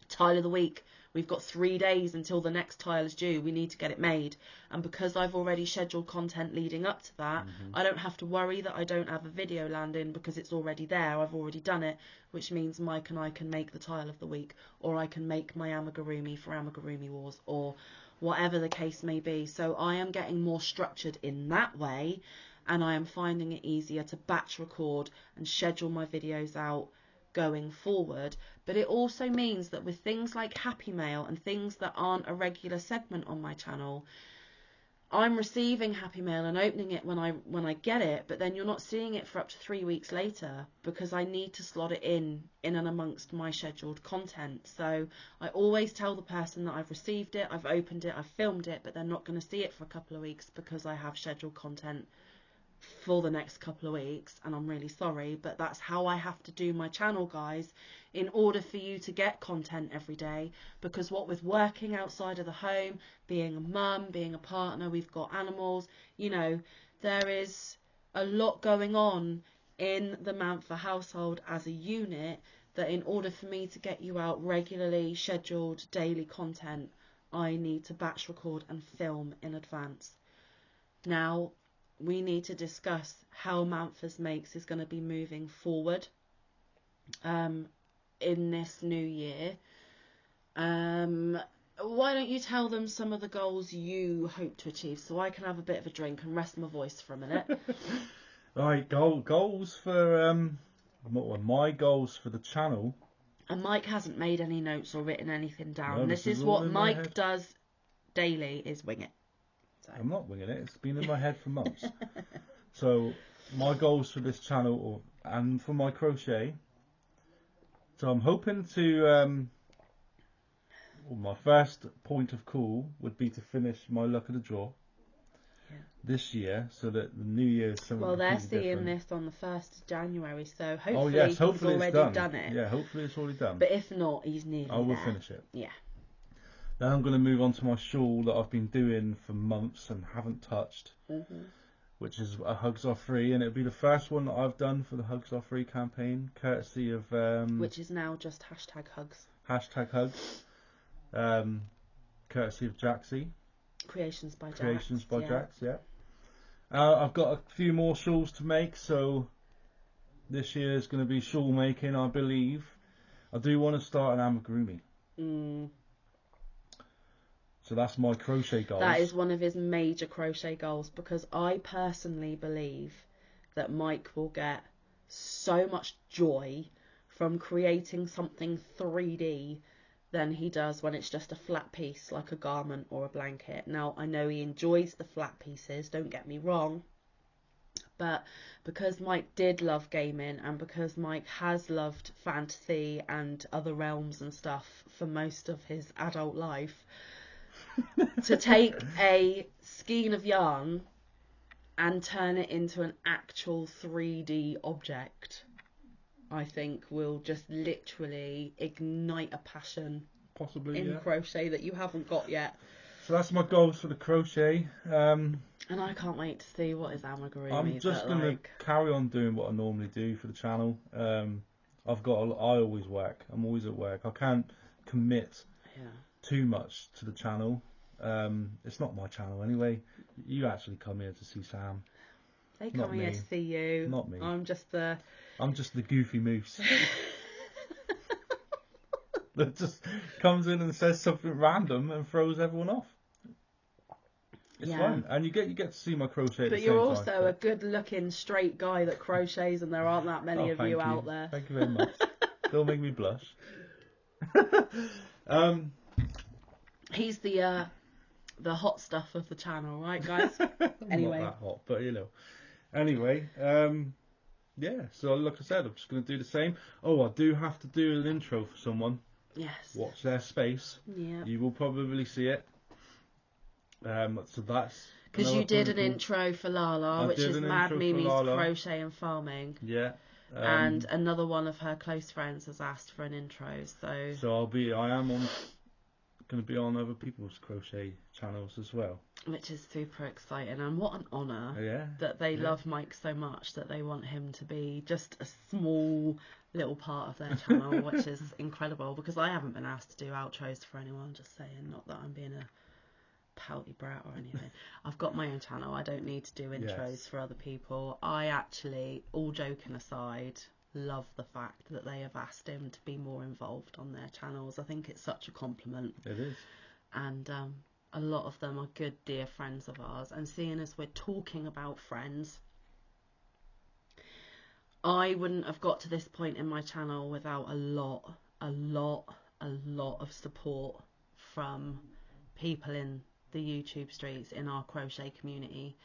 tile of the week, we've got 3 days until the next tile is due, we need to get it made. And because I've already scheduled content leading up to that, I don't have to worry that I don't have a video landing because it's already there, I've already done it, which means Mike and I can make the tile of the week, or I can make my amigurumi for Amigurumi Wars, or whatever the case may be. So I am getting more structured in that way, and I am finding it easier to batch record and schedule my videos out going forward. But it also means that with things like Happy Mail and things that aren't a regular segment on my channel, I'm receiving Happy Mail and opening it when I get it, but then you're not seeing it for up to 3 weeks later because I need to slot it in and amongst my scheduled content. So I always tell the person that I've received it, I've opened it, I've filmed it, but they're not going to see it for a couple of weeks because I have scheduled content for the next couple of weeks, and I'm really sorry, but that's how I have to do my channel, guys, in order for you to get content every day. Because what with working outside of the home, being a mum, being a partner, we've got animals, you know, there is a lot going on in the Manfa household as a unit, that in order for me to get you out regularly scheduled daily content, I need to batch record and film in advance. Now, we need to discuss how Manfa's Makes is going to be moving forward in this new year. Why don't you tell them some of the goals you hope to achieve so I can have a bit of a drink and rest my voice for a minute? Right, goals for my goals for the channel. And Mike hasn't made any notes or written anything down. No, this is all what in my Mike head. does daily, is wing it. So. I'm not winging it. It's been in my head for months. So my goals for this channel and for my crochet. So I'm hoping to. My first point of call would be to finish my luck of the draw this year, so that the new year is something. Well, they're completely seeing different. this on the 1st of January, so hopefully, oh yes, hopefully he's already done it. Yeah, hopefully it's already done. But if not, he's nearly I will there. finish it. Yeah. Then I'm going to move on to my shawl that I've been doing for months and haven't touched, which is a Hugs Are Free, and it'll be the first one that I've done for the Hugs Are Free campaign, courtesy of which is now just #hugs. #hugs, courtesy of Jaxie. Creations by Jax, yeah. I've got a few more shawls to make, so this year is going to be shawl making, I believe. I do want to start an amigurumi. So that's my crochet goals. That is one of his major crochet goals, because I personally believe that Mike will get so much joy from creating something 3D than he does when it's just a flat piece like a garment or a blanket. Now, I know he enjoys the flat pieces, don't get me wrong, but because Mike did love gaming, and because Mike has loved fantasy and other realms and stuff for most of his adult life, to take a skein of yarn and turn it into an actual 3D object, I think will just literally ignite a passion possibly in crochet that you haven't got yet. So that's my goals for the crochet. And I can't wait to see what is amigurumi. I'm just going to carry on doing what I normally do for the channel. I always work. I'm always at work. I can't commit too much to the channel. It's not my channel anyway. You actually come here to see Sam. They come here to see you. Not me. I'm just the goofy moose that just comes in and says something random and throws everyone off. It's Yeah. fun, and you get to see my crochet at But the you're same also time. a good-looking straight guy that crochets, and there aren't that many of you out there. Thank you very much. Don't make me blush. um, He's the hot stuff of the channel, right, guys? Anyway. Not that hot, but you know. Anyway, yeah. So like I said, I'm just going to do the same. Oh, I do have to do an intro for someone. Yes. Watch their space. Yeah. You will probably see it. So that's because you did an intro for Lala, which is Mad Mimi's Crochet and Farming. Yeah. And another one of her close friends has asked for an intro, so I am going to be on other people's crochet channels as well, which is super exciting, and what an honour that they love Mike so much that they want him to be just a small little part of their channel, which is incredible, because I haven't been asked to do outros for anyone, just saying, not that I'm being a pouty brat or anything. I've got my own channel, I don't need to do intros for other people. I actually, all joking aside, love the fact that they have asked him to be more involved on their channels. I think it's such a compliment. It is. And a lot of them are good dear friends of ours, and seeing as we're talking about friends, I wouldn't have got to this point in my channel without a lot of support from people in the YouTube streets, in our crochet community.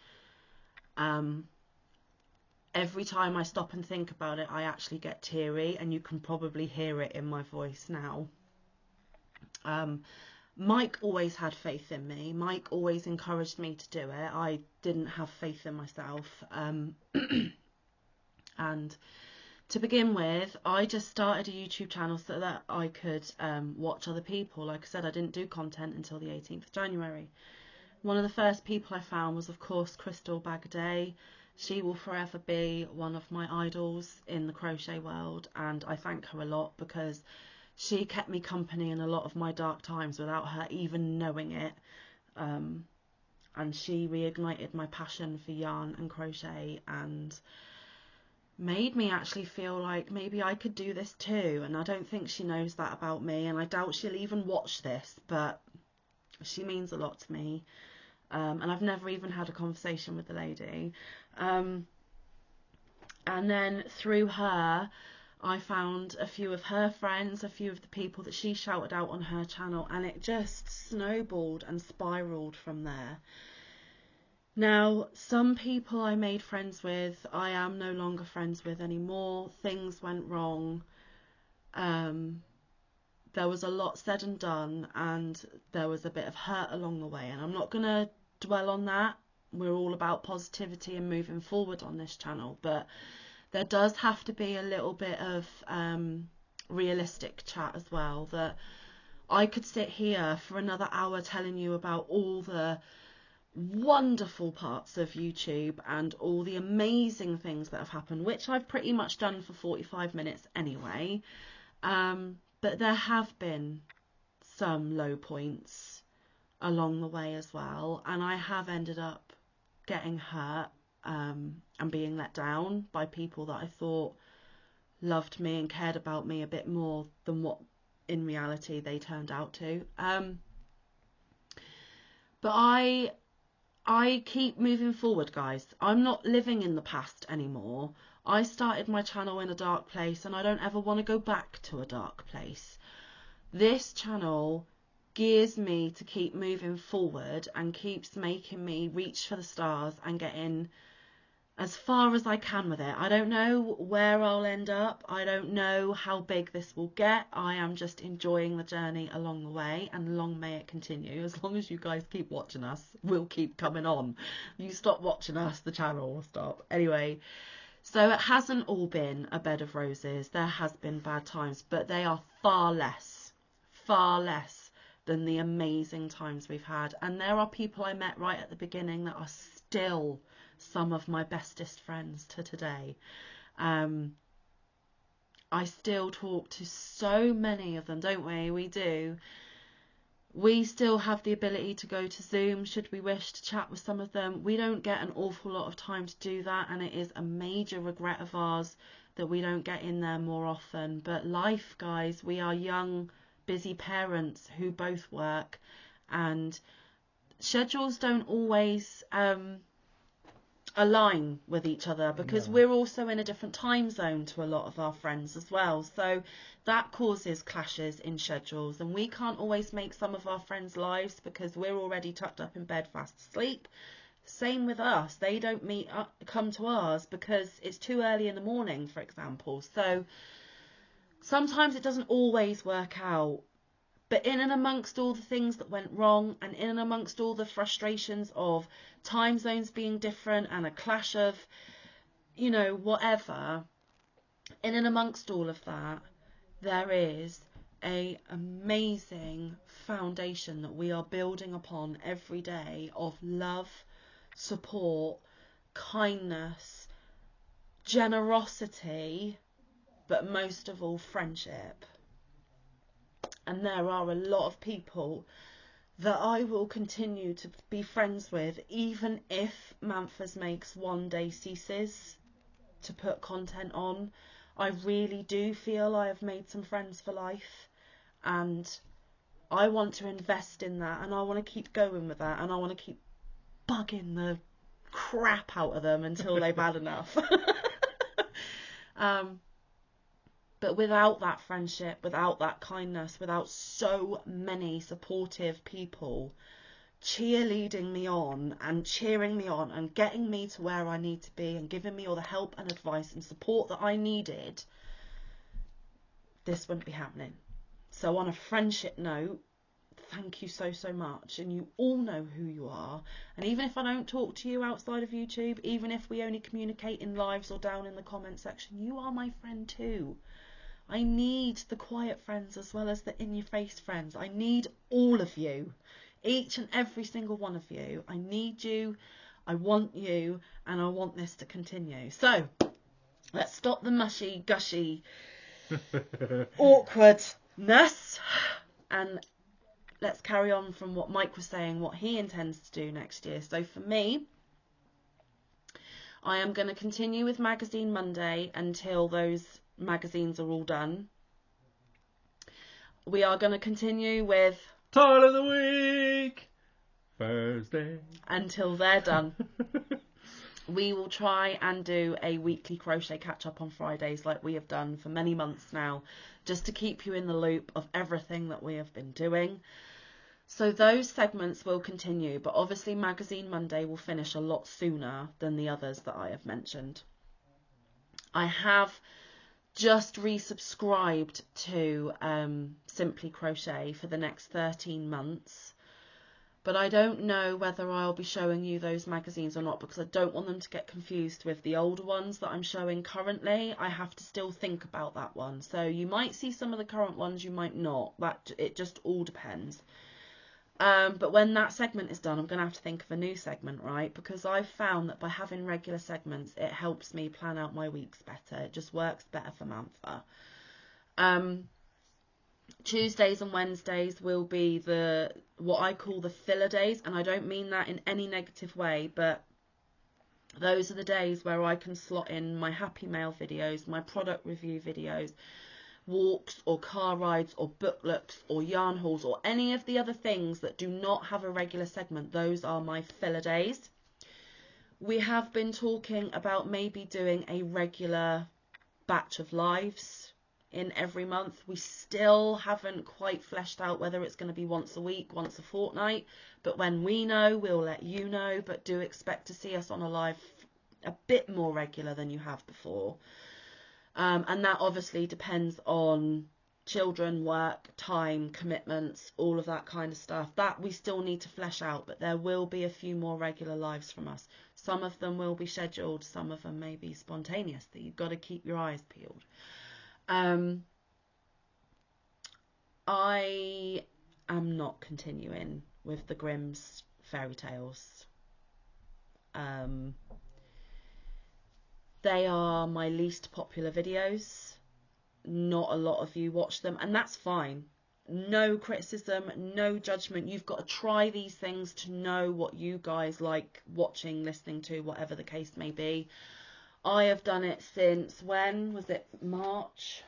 Every time I stop and think about it, I actually get teary, and you can probably hear it in my voice now. Mike always had faith in me. Mike always encouraged me to do it. I didn't have faith in myself. And to begin with, I just started a YouTube channel so that I could watch other people. Like I said, I didn't do content until the 18th of January. One of the first people I found was, of course, Crystal Bagaday. She will forever be one of my idols in the crochet world, and I thank her a lot because she kept me company in a lot of my dark times without her even knowing it. And she reignited my passion for yarn and crochet and made me actually feel like maybe I could do this too. And I don't think she knows that about me, and I doubt she'll even watch this, but she means a lot to me. And I've never even had a conversation with the lady. And then through her, I found a few of her friends, a few of the people that she shouted out on her channel, and it just snowballed and spiraled from there. Now, some people I made friends with, I am no longer friends with anymore. Things went wrong. There was a lot said and done, and there was a bit of hurt along the way, and I'm not going to dwell on that. We're all about positivity and moving forward on this channel, but there does have to be a little bit of realistic chat as well. That I could sit here for another hour telling you about all the wonderful parts of YouTube and all the amazing things that have happened, which I've pretty much done for 45 minutes anyway. But there have been some low points along the way as well, and I have ended up getting hurt and being let down by people that I thought loved me and cared about me a bit more than what in reality they turned out to. But I keep moving forward, guys. I'm not living in the past anymore. I started my channel in a dark place, and I don't ever want to go back to a dark place. This channel gears me to keep moving forward and keeps making me reach for the stars and get in as far as I can with it. I don't know where I'll end up. I don't know how big this will get. I am just enjoying the journey along the way, and long may it continue. As long as you guys keep watching us, we'll keep coming on. You stop watching us, the channel will stop. Anyway, so it hasn't all been a bed of roses. There has been bad times, but they are far less than the amazing times we've had. And there are people I met right at the beginning that are still some of my bestest friends to today. I still talk to so many of them, don't we? We do. We still have the ability to go to Zoom should we wish to chat with some of them. We don't get an awful lot of time to do that, and it is a major regret of ours that we don't get in there more often. But life, guys, we are young, busy parents who both work, and schedules don't always align with each other, because No. we're also in a different time zone to a lot of our friends as well. So that causes clashes in schedules, and we can't always make some of our friends' lives because we're already tucked up in bed fast asleep. Same with us. They don't come to ours because it's too early in the morning, for example. So sometimes it doesn't always work out. But in and amongst all the things that went wrong, and in and amongst all the frustrations of time zones being different and a clash of, whatever, in and amongst all of that, there is a amazing foundation that we are building upon every day of love, support, kindness, generosity, but most of all, friendship. And there are a lot of people that I will continue to be friends with, even if Manfa's makes one day ceases to put content on. I really do feel I have made some friends for life, and I want to invest in that, and I want to keep going with that, and I want to keep bugging the crap out of them until they've had enough. But without that friendship, without that kindness, without so many supportive people cheerleading me on and cheering me on and getting me to where I need to be and giving me all the help and advice and support that I needed, this wouldn't be happening. So on a friendship note, thank you so much, and you all know who you are. And even if I don't talk to you outside of YouTube, even if we only communicate in lives or down in the comment section, you are my friend too. I need the quiet friends as well as the in-your-face friends. I need all of you, each and every single one of you. I need you, I want you, and I want this to continue. So let's stop the mushy, gushy awkwardness, and let's carry on from what Mike was saying, what he intends to do next year. So for me, I am going to continue with Magazine Monday until those magazines are all done. We are going to continue with Title of the week, Thursday, until they're done. We will try and do a weekly crochet catch up on Fridays like we have done for many months now, just to keep you in the loop of everything that we have been doing. So those segments will continue, but obviously Magazine Monday will finish a lot sooner than the others that I have mentioned. I have just resubscribed to Simply Crochet for the next 13 months, but I don't know whether I'll be showing you those magazines or not, because I don't want them to get confused with the older ones that I'm showing currently. I have to still think about that one. So you might see some of the current ones, you might not. It just all depends. But when that segment is done, I'm going to have to think of a new segment, right? Because I've found that by having regular segments, it helps me plan out my weeks better. It just works better for Manfa. Tuesdays and Wednesdays will be what I call the filler days, and I don't mean that in any negative way, but those are the days where I can slot in my Happy Mail videos, my product review videos, walks or car rides or booklooks or yarn hauls or any of the other things that do not have a regular segment. Those are my filler days. We have been talking about maybe doing a regular batch of lives in every month. We still haven't quite fleshed out whether it's going to be once a week, once a fortnight, but when we know, we'll let you know. But do expect to see us on a live a bit more regular than you have before. And that obviously depends on children, work, time, commitments, all of that kind of stuff. That we still need to flesh out, but there will be a few more regular lives from us. Some of them will be scheduled, some of them may be spontaneous. That you've got to keep your eyes peeled. I am not continuing with the Grimm's fairy tales. They are my least popular videos. Not a lot of you watch them, and that's fine. No criticism, no judgment. You've got to try these things to know what you guys like watching, listening to, whatever the case may be. I have done it since, when was it? March?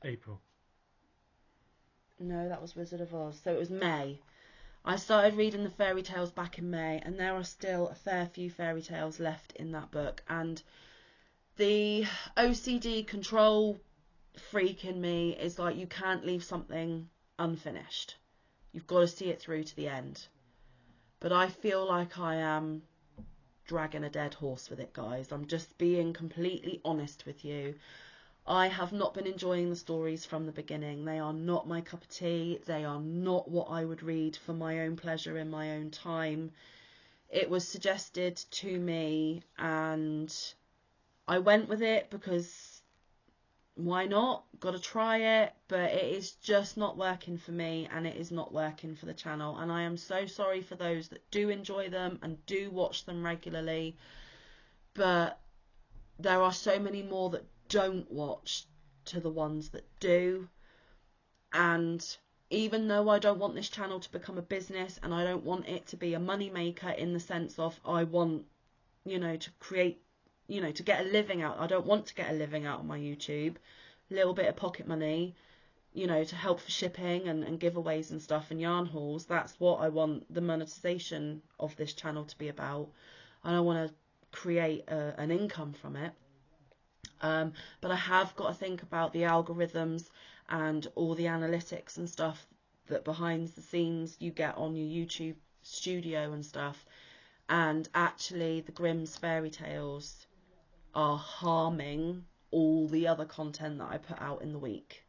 April. No, that was Wizard of Oz. So it was May. I started reading the fairy tales back in May, and there are still a fair few fairy tales left in that book. And the OCD control freak in me is like, you can't leave something unfinished. You've got to see it through to the end. But I feel like I am dragging a dead horse with it, guys. I'm just being completely honest with you. I have not been enjoying the stories from the beginning. They are not my cup of tea. They are not what I would read for my own pleasure in my own time. It was suggested to me and I went with it because why not? Got to try it, but it is just not working for me, and it is not working for the channel. And I am so sorry for those that do enjoy them and do watch them regularly, but there are so many more that don't watch to the ones that do. And even though I don't want this channel to become a business, and I don't want it to be a money maker in the sense of I want, to create, to get a living out. I don't want to get a living out of my YouTube. A little bit of pocket money, to help for shipping and giveaways and stuff and yarn hauls. That's what I want the monetization of this channel to be about. I don't want to create an income from it. But I have got to think about the algorithms and all the analytics and stuff that behind the scenes you get on your YouTube studio and stuff. And actually the Grimm's fairy tales are harming all the other content that I put out in the week.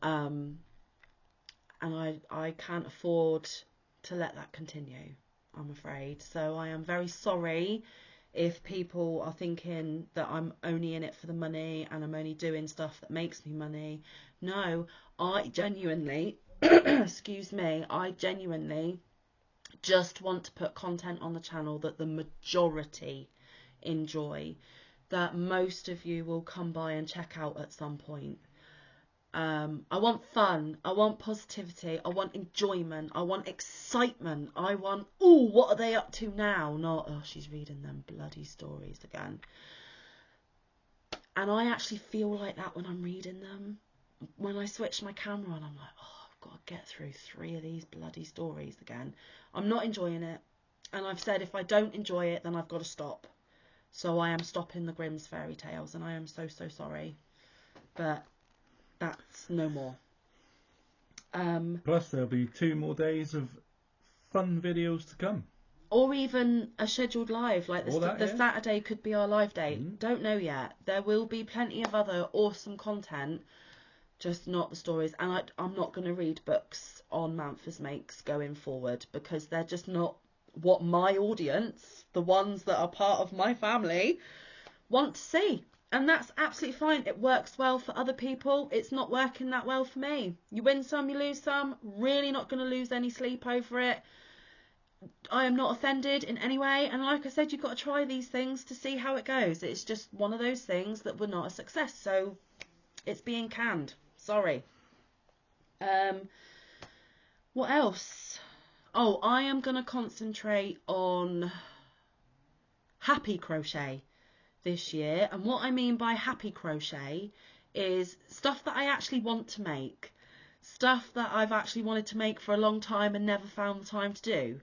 And I can't afford to let that continue, I'm afraid. So I am very sorry if people are thinking that I'm only in it for the money and I'm only doing stuff that makes me money. No, I genuinely, excuse me, I genuinely just want to put content on the channel that the majority enjoy, that most of you will come by and check out at some point. I want fun, I want positivity, I want enjoyment, I want excitement, I want, ooh, what are they up to now? Not, oh, she's reading them bloody stories again. And I actually feel like that when I'm reading them. When I switch my camera on, I'm like, oh, I've got to get through 3 of these bloody stories again. I'm not enjoying it. And I've said if I don't enjoy it, then I've got to stop. So I am stopping the Grimm's fairy tales, and I am so, so sorry. But that's no more. Plus, there'll be 2 more days of fun videos to come. Or even a scheduled live, like the yeah. Saturday could be our live date. Don't know yet. There will be plenty of other awesome content, just not the stories. And I'm not going to read books on Manfa's makes going forward because they're just not what my audience, the ones that are part of my family, want to see. And that's absolutely fine. It works well for other people. It's not working that well for me. You win some, you lose some. Really not going to lose any sleep over it. I am not offended in any way. And like I said, you've got to try these things to see how it goes. It's just one of those things that were not a success. So it's being canned. Sorry. What else? Oh, I am going to concentrate on happy crochet this year. And what I mean by happy crochet is stuff that I actually want to make. Stuff that I've actually wanted to make for a long time and never found the time to do.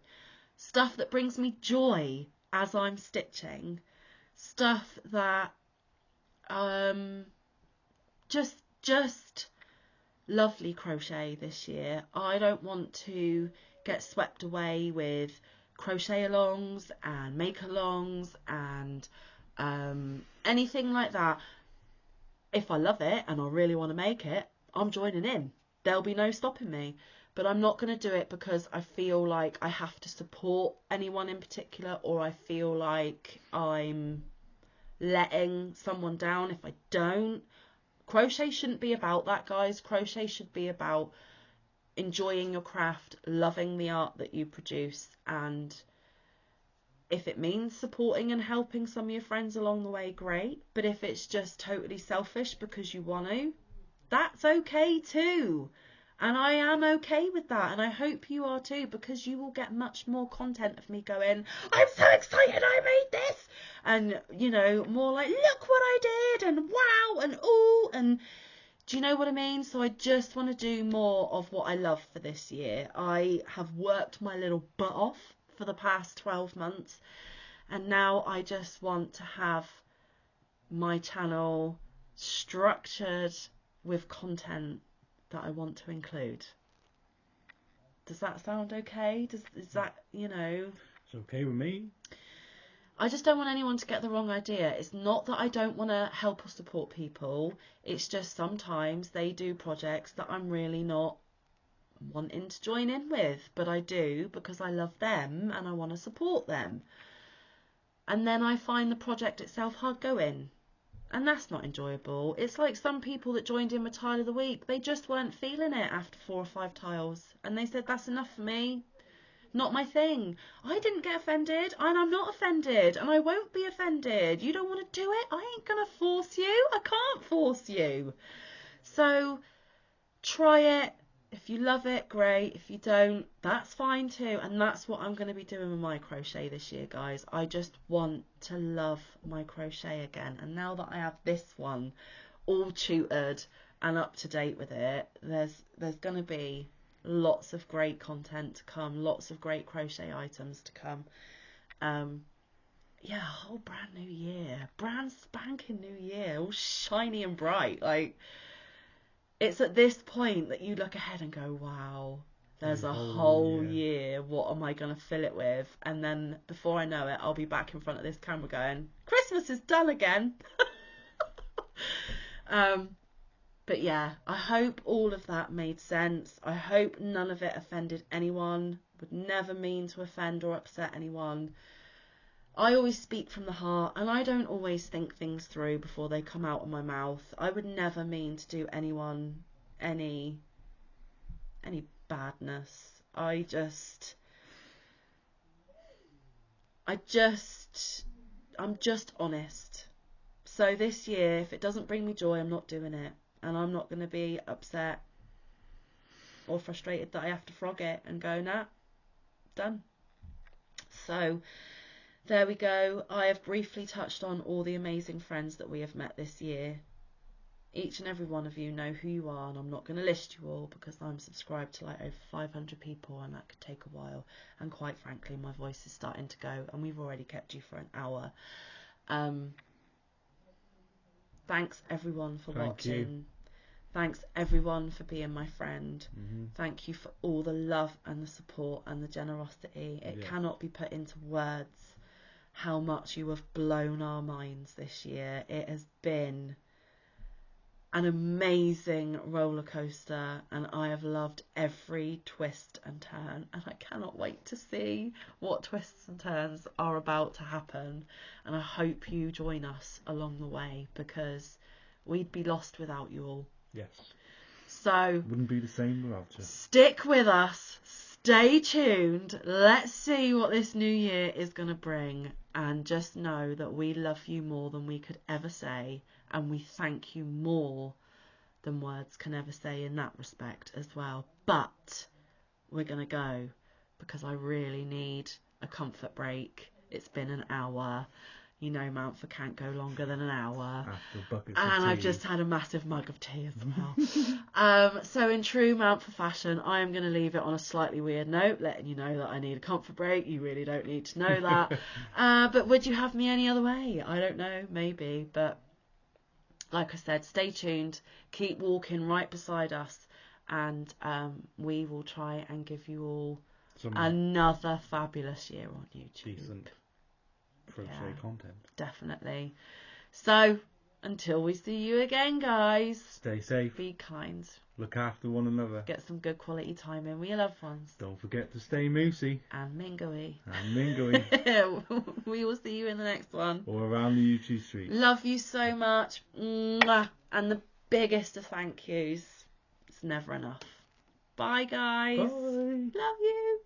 Stuff that brings me joy as I'm stitching. Stuff that just lovely crochet this year. I don't want to get swept away with crochet alongs and make alongs and anything like that. If I love it and I really want to make it, I'm joining in. There'll be no stopping me. But I'm not going to do it because I feel like I have to support anyone in particular, or I feel like I'm letting someone down if I don't. Crochet shouldn't be about that, guys. Crochet should be about enjoying your craft, loving the art that you produce, and if it means supporting and helping some of your friends along the way, great. But if it's just totally selfish because you want to, that's okay too. And I am okay with that, and I hope you are too, because you will get much more content of me going, I'm so excited I made this, and more like, look what I did, and wow, and ooh, and Do you know what I mean? So I just want to do more of what I love for this year. I have worked my little butt off for the past 12 months, and now I just want to have my channel structured with content that I want to include. Does that sound okay? Is that, you know? It's okay with me. I just don't want anyone to get the wrong idea. It's not that I don't want to help or support people. It's just sometimes they do projects that I'm really not wanting to join in with, but I do because I love them and I want to support them. And then I find the project itself hard going. And that's not enjoyable. It's like some people that joined in with Tile of the Week. They just weren't feeling it after 4 or 5 tiles. And they said, that's enough for me. Not my thing. I didn't get offended, and I'm not offended, and I won't be offended. You don't want to do it? I ain't going to force you. I can't force you. So try it. If you love it, great. If you don't, that's fine too. And that's what I'm going to be doing with my crochet this year, guys. I just want to love my crochet again. And now that I have this one all tutored and up to date with it, there's going to be lots of great content to come, lots of great crochet items to come. Yeah, a whole brand new year, brand spanking new year, all shiny and bright. Like, it's at this point that you look ahead and go, wow, there's a whole year. What am I going to fill it with? And then before I know it, I'll be back in front of this camera going, Christmas is done again. But yeah, I hope all of that made sense. I hope none of it offended anyone. Would never mean to offend or upset anyone. I always speak from the heart, and I don't always think things through before they come out of my mouth. I would never mean to do anyone any badness. I'm just honest. So this year, if it doesn't bring me joy, I'm not doing it. And I'm not going to be upset or frustrated that I have to frog it and go, nah, done. So there we go. I have briefly touched on all the amazing friends that we have met this year. Each and every one of you know who you are, and I'm not going to list you all because I'm subscribed to like over 500 people, and that could take a while. And quite frankly, my voice is starting to go, and we've already kept you for an hour. Thanks everyone for watching. Thanks everyone for being my friend. Thank you for all the love and the support and the generosity. It cannot be put into words how much you have blown our minds this year. It has been an amazing roller coaster, and I have loved every twist and turn, and I cannot wait to see what twists and turns are about to happen. And I hope you join us along the way, because we'd be lost without you all. Yes. So wouldn't be the same without you. Stick with us. Stay tuned. Let's see what this new year is going to bring. And just know that we love you more than we could ever say. And we thank you more than words can ever say in that respect as well. But we're going to go, because I really need a comfort break. It's been an hour. You know, Manfa can't go longer than an hour. And I've just had a massive mug of tea as well. So in true Manfa fashion, I am going to leave it on a slightly weird note, letting you know that I need a comfort break. You really don't need to know that. But would you have me any other way? I don't know, maybe. But like I said, stay tuned. Keep walking right beside us. And we will try and give you all another fabulous year on YouTube. Decent crochet content. Definitely. So, until we see you again, guys. Stay safe. Be kind. Look after one another. Get some good quality time in with your loved ones. Don't forget to stay moosey. And mingoey. And mingoey. We will see you in the next one. Or around the YouTube street. Love you so much. Mwah. And the biggest of thank yous. It's never enough. Bye, guys. Bye. Love you.